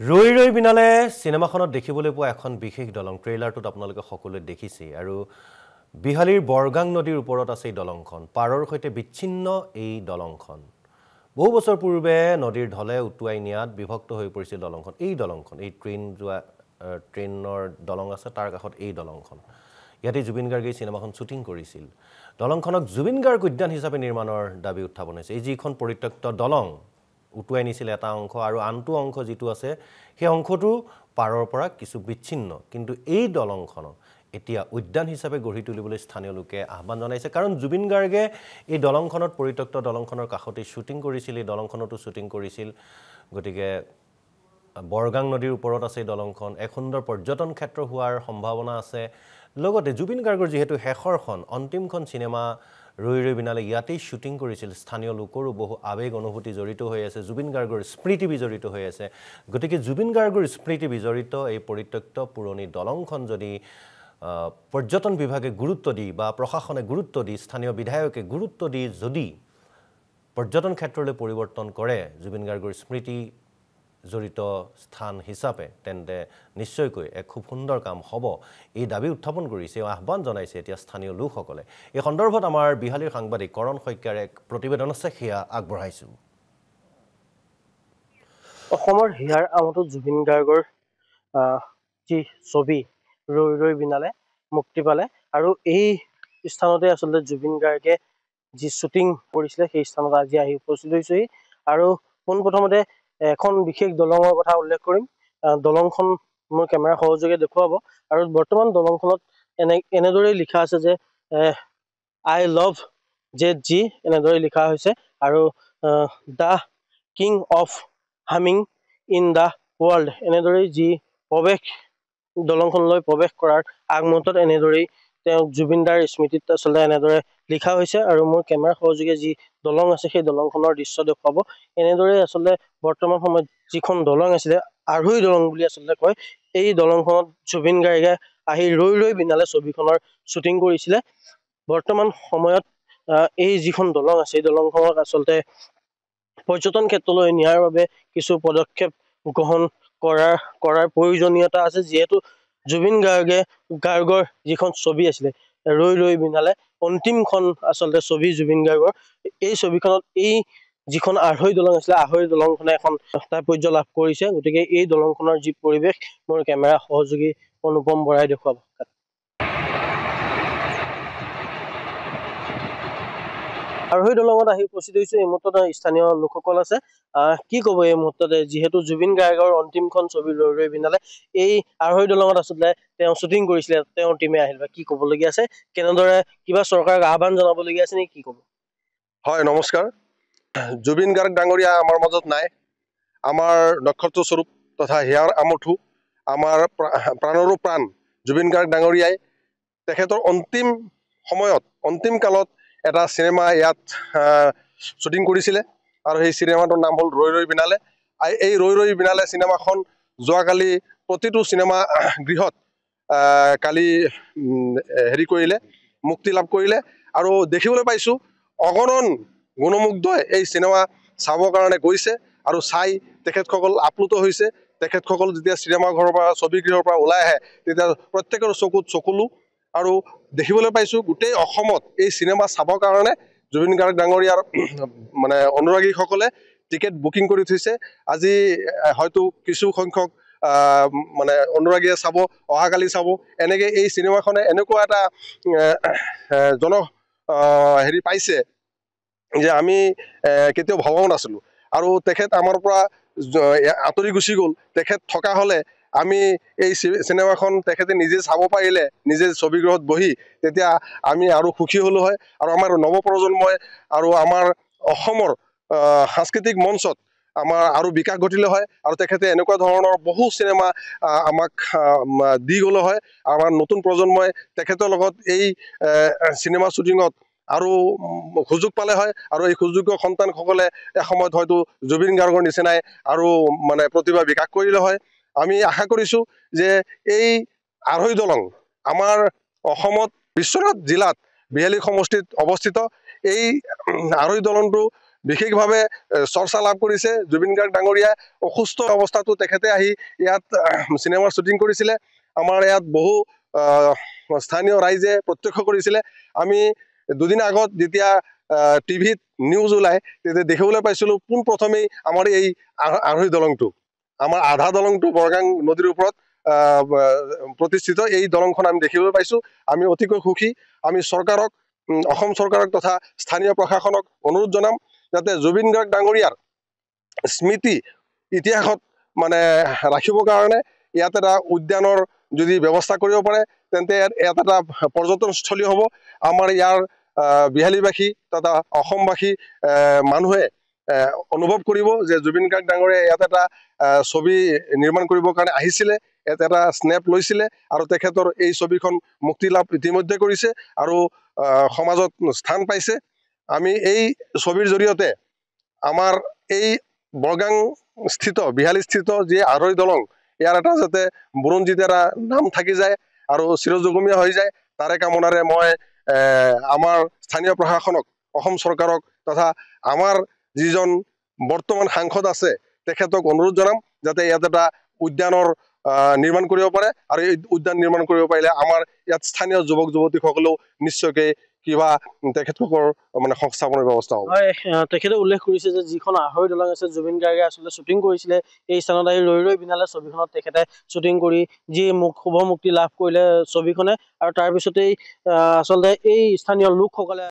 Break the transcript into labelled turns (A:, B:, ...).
A: ৰৈ ৰৈ বিনালে সিনেমাখনত দেখিবলৈ পোৱা এখন বিশেষ দলং ট্ৰেইলাৰটোত আপোনালোকে সকলোৱে দেখিছে আৰু বিহালীৰ বৰগাং নদীৰ ওপৰত আছে এই দলংখন পাৰৰ সৈতে বিচ্ছিন্ন এই দলংখন বহু বছৰ পূৰ্বে নদীৰ ঢলে উটুৱাই নিয়াত বিভক্ত হৈ পৰিছিল দলংখন এই ট্ৰেইনৰ দলং আছে তাৰ কাষত এই দলংখন ইয়াতে জুবিন গাৰ্গে সিনেমাখন শুটিং কৰিছিল দলংখনক জুবিন গাৰ্গ উদ্যান হিচাপে নিৰ্মাণৰ দাবী উত্থাপন হৈছে এই যিখন পৰিত্যক্ত দলং উটুৱাই নিছিল এটা অংশ আৰু আনটো অংশ যেটো আছে সেই অংশটো পাৰৰ পৰা কিছু বিচ্ছিন্ন কিন্তু এই দলংখন এতিয়া উদ্যান হিচাপে গঢ়ি তুলিবলৈ স্থানীয় লোকে আহ্বান জনাইছে কাৰণ জুবিন গাৰ্গে এই দলংখনত পৰিত্যক্ত দলংখনৰ কাষতে শুটিং কৰিছিল এই দলংখনতো শুটিং কৰিছিল গতিকে বৰগাং নদীৰ ওপৰত আছে দলংখন এক সুন্দৰ পৰ্যটন ক্ষেত্ৰ হোৱাৰ সম্ভাৱনা আছে লগতে জুবিন গাৰ্গৰ যেহেতু শেষৰখন অন্তিমখন সিনেমা ৰৈ ৰৈ বিনালে ইয়াতেই শুটিং কৰিছিল স্থানীয় লোকৰো বহু আবেগ অনুভূতি জড়িত হৈ আছে জুবিন গাৰ্গৰ স্মৃতি বিজড়িত হৈ আছে গতিকে জুবিন গাৰ্গৰ স্মৃতি বিজড়িত এই পৰিত্যক্ত পুৰণি দলংখন যদি পৰ্যটন বিভাগে গুৰুত্ব দি বা প্ৰশাসনে গুৰুত্ব দি স্থানীয় বিধায়কে গুৰুত্ব দি যদি পৰ্যটন ক্ষেত্ৰলৈ পৰিৱৰ্তন কৰে জুবিন গাৰ্গৰ স্মৃতি জড়িত স্থান হিচাপে তেন্তে নিশ্চয়কৈ এক খুব সুন্দৰ কাম হ'ব এই দাবী উত্থাপন কৰিছে আহ্বান জনাইছে এতিয়া স্থানীয় লোকসকলে এই সন্দৰ্ভত আমাৰ বিহালীৰ সাংবাদিক কৰণ শইকীয়াৰ এক প্ৰতিবেদন আছে সেয়া আগবঢ়াইছো
B: অসমৰ হিয়াৰ আমতো জুবিন গাৰ্গৰ যি ছবি ৰৈ ৰৈ বিনালে মুক্তি পালে আৰু এই স্থানতে আচলতে জুবিন গাৰ্গে যি শ্বুটিং কৰিছিলে সেই স্থানত আজি আহি উপস্থিত হৈছেহি আৰু পোনপ্ৰথমতে এখন বিশেষ দলঙৰ কথা উল্লেখ কৰিম দলংখন মোৰ কেমেৰা সহযোগে দেখুৱাব আৰু বৰ্তমান দলংখনত এনেদৰে লিখা আছে যে আই লাভ ZG এনেদৰে লিখা হৈছে আৰু the king of humming in the world এনেদৰে যি প্ৰৱেশ দলংখনলৈ প্ৰৱেশ কৰাৰ আগমুহূৰ্তত এনেদৰেই তেওঁ জুবিন দাৰ স্মৃতিত আচলতে এনেদৰে লিখা হৈছে আৰু মোৰ কেমেৰা সহযোগে যি দলং আছে সেই দলংখনৰ দৃশ্য দেখুৱাব এনেদৰে আচলতে বৰ্তমান সময়ত যিখন দলং আছিলে আঢ়ৈ দলং বুলি আচলতে কয় এই দলংখনত জুবিন গাৰ্গে আহি ৰৈ ৰৈ বিনালে ছবিখনৰ শ্বুটিং কৰিছিলে বৰ্তমান সময়ত এই যিখন দলং আছে এই দলংখনক আচলতে পৰ্যটন ক্ষেত্ৰলৈ নিয়াৰ বাবে কিছু পদক্ষেপ গ্ৰহণ কৰাৰ প্ৰয়োজনীয়তা আছে যিহেতু জুবিন গাৰ্গৰ যিখন ছবি আছিলে ৰৈ ৰৈ বিনালে অন্তিমখন আচলতে ছবি জুবিন গাৰ্গৰ এই ছবিখনত এই যিখন আঢ়ৈ দলং আছিলে আঢ়ৈ দলংখনে এখন তাৎপৰ্য লাভ কৰিছে গতিকে এই দলংখনৰ যি পৰিৱেশ মোৰ কেমেৰা সহযোগী অনুপম বৰাই দেখুৱাব আঢ়ৈ দলঙত আহি উপস্থিত হৈছে এই মুহূৰ্তত স্থানীয় লোকসকল আছে কি ক'ব এই মুহূৰ্ততে যিহেতু জুবিন গাৰ্গৰ অন্তিমখন ছবি ৰৈ ৰৈ বিনালে এই আঢ়ৈ দলঙত আচলতে তেওঁ শ্বুটিং কৰিছিলে তেওঁৰ টিমে আহিল বা কি ক'বলগীয়া আছে কেনেদৰে কিবা চৰকাৰক আহ্বান জনাবলগীয়া আছে নে কি ক'ব
C: হয় নমস্কাৰ জুবিন গাৰ্গ ডাঙৰীয়া আমাৰ মাজত নাই আমাৰ নক্ষত্ৰ স্বৰূপ তথা হিয়াৰ আমঠু আমাৰ প্ৰাণৰো প্ৰাণ জুবিন গাৰ্গ ডাঙৰীয়াই তেখেতৰ অন্তিম সময়ত অন্তিম কালত এটা চিনেমা ইয়াত শ্বুটিং কৰিছিলে আৰু সেই চিনেমাটোৰ নাম হ'ল ৰৈ ৰৈ বিনালে এই ৰৈ ৰৈ বিনালে চিনেমাখন যোৱাকালি প্ৰতিটো চিনেমা গৃহত কালি হেৰি কৰিলে মুক্তি লাভ কৰিলে আৰু দেখিবলৈ পাইছোঁ অগণন গুণমুগ্ধই এই চিনেমা চাবৰ কাৰণে গৈছে আৰু চাই তেখেতসকল আপ্লুত হৈছে তেখেতসকল যেতিয়া চিনেমা ঘৰৰ পৰা ছবিগৃহৰ পৰা ওলাই আহে তেতিয়া প্ৰত্যেকৰ চকুত চকুলো আৰু দেখিবলৈ পাইছোঁ গোটেই অসমত এই চিনেমা চাবৰ কাৰণে জুবিন গাৰ্গ ডাঙৰীয়াৰ মানে অনুৰাগীসকলে টিকেট বুকিং কৰি থৈছে আজি হয়তো কিছু সংখ্যক মানে অনুৰাগীয়ে চাব অহাকালি চাব এনেকৈ এই চিনেমাখনে এনেকুৱা এটা হেৰি পাইছে যে আমি কেতিয়াও ভবাও নাছিলোঁ আৰু তেখেত আমাৰ পৰা আঁতৰি গুচি গ'ল তেখেত থকা হ'লে আমি এই চিনেমাখন তেখেতে নিজে চাব পাৰিলে নিজে ছবিগৃহত বহি তেতিয়া আমি আৰু সুখী হ'লোঁ হয় আৰু আমাৰ নৱপ্ৰজন্মই আৰু আমাৰ অসমৰ সাংস্কৃতিক মঞ্চত আমাৰ আৰু বিকাশ ঘটিলে হয় আৰু তেখেতে এনেকুৱা ধৰণৰ বহু চিনেমা আমাক দি গ'লে হয় আমাৰ নতুন প্ৰজন্মই তেখেতৰ লগত এই চিনেমা শ্বুটিঙত আৰু সুযোগ পালে হয় আৰু এই সুযোগ্য সন্তানসকলে এসময়ত হয়তো জুবিন গাৰ্গৰ নিচিনাই আৰু মানে প্ৰতিভা বিকাশ কৰিলে হয় আমি আশা কৰিছোঁ যে এই আঢ়ৈ দলং আমাৰ অসমত বিশ্বনাথ জিলাত বিহালী সমষ্টিত অৱস্থিত এই আঢ়ৈ দলংটো বিশেষভাৱে চৰ্চা লাভ কৰিছে। জুবিন গাৰ্গ ডাঙৰীয়া অসুস্থ অৱস্থাতো তেখেতে আহি ইয়াত চিনেমাৰ শ্বুটিং কৰিছিলে। আমাৰ ইয়াত বহু স্থানীয় ৰাইজে প্ৰত্যক্ষ কৰিছিলে। আমি দুদিন আগত যেতিয়া টিভিত নিউজ ওলাই তেতিয়া দেখিবলৈ পাইছিলোঁ পোনপ্ৰথমেই আমাৰ এই আঢ়ৈ দলংটো, আমাৰ আধা দলংটো বৰগাং নদীৰ ওপৰত প্ৰতিষ্ঠিত এই দলংখন আমি দেখিবলৈ পাইছোঁ। আমি অতিকৈ সুখী। আমি চৰকাৰক, অসম চৰকাৰক তথা স্থানীয় প্ৰশাসনক অনুৰোধ জনাম যাতে জুবিন গাৰ্গ ডাঙৰীয়াৰ স্মৃতি ইতিহাসত মানে ৰাখিবৰ কাৰণে ইয়াত এটা উদ্যানৰ যদি ব্যৱস্থা কৰিব পাৰে তেন্তে ইয়াত এটা পৰ্যটনস্থলী হ'ব। আমাৰ ইয়াৰ বিহালীবাসী তথা অসমবাসী মানুহে অনুভৱ কৰিব যে জুবিন গাৰ্গ ডাঙৰীয়াই ইয়াত এটা ছবি নিৰ্মাণ কৰিবৰ কাৰণে আহিছিলে, ইয়াত এটা স্নেপ লৈছিলে আৰু তেখেতৰ এই ছবিখন মুক্তি লাভ ইতিমধ্যে কৰিছে আৰু সমাজত স্থান পাইছে। আমি এই ছবিৰ জৰিয়তে আমাৰ এই বৰগাং স্থিত বিহালী স্থিত যি আঢ়ৈ দলং ইয়াৰ এটা যাতে বুৰঞ্জীত এটা নাম থাকি যায় আৰু চিৰযুগমীয়া হৈ যায় তাৰে কামনাৰে মই আমাৰ স্থানীয় প্ৰশাসনক, অসম চৰকাৰক তথা আমাৰ যিজন বৰ্তমান সাংসদ আছে তেখেতক অনুৰোধ জনাম যাতে ইয়াত এটা উদ্যানৰ নিৰ্মাণ কৰিব পাৰে আৰু এই উদ্যান নিৰ্মাণ কৰিব পাৰিলে আমাৰ ইয়াত স্থানীয় যুৱক যুৱতীসকলেও নিশ্চয়কৈ কিবা তেখেতলোকৰ মানে সংস্থাপনৰ ব্যৱস্থা হ'ব।
B: হয়, তেখেতে উল্লেখ কৰিছে যে যিখন আঢ়ৈ দলং আছে জুবিন গাৰ্গে আচলতে শ্বুটিং কৰিছিলে এই স্থানত আহি ৰৈ ৰৈ বিনালে ছবিখনত তেখেতে শ্বুটিং কৰি যি শুভ মুক্তি লাভ কৰিলে ছবিখনে আৰু তাৰপিছতেই আচলতে এই স্থানীয় লোকসকলে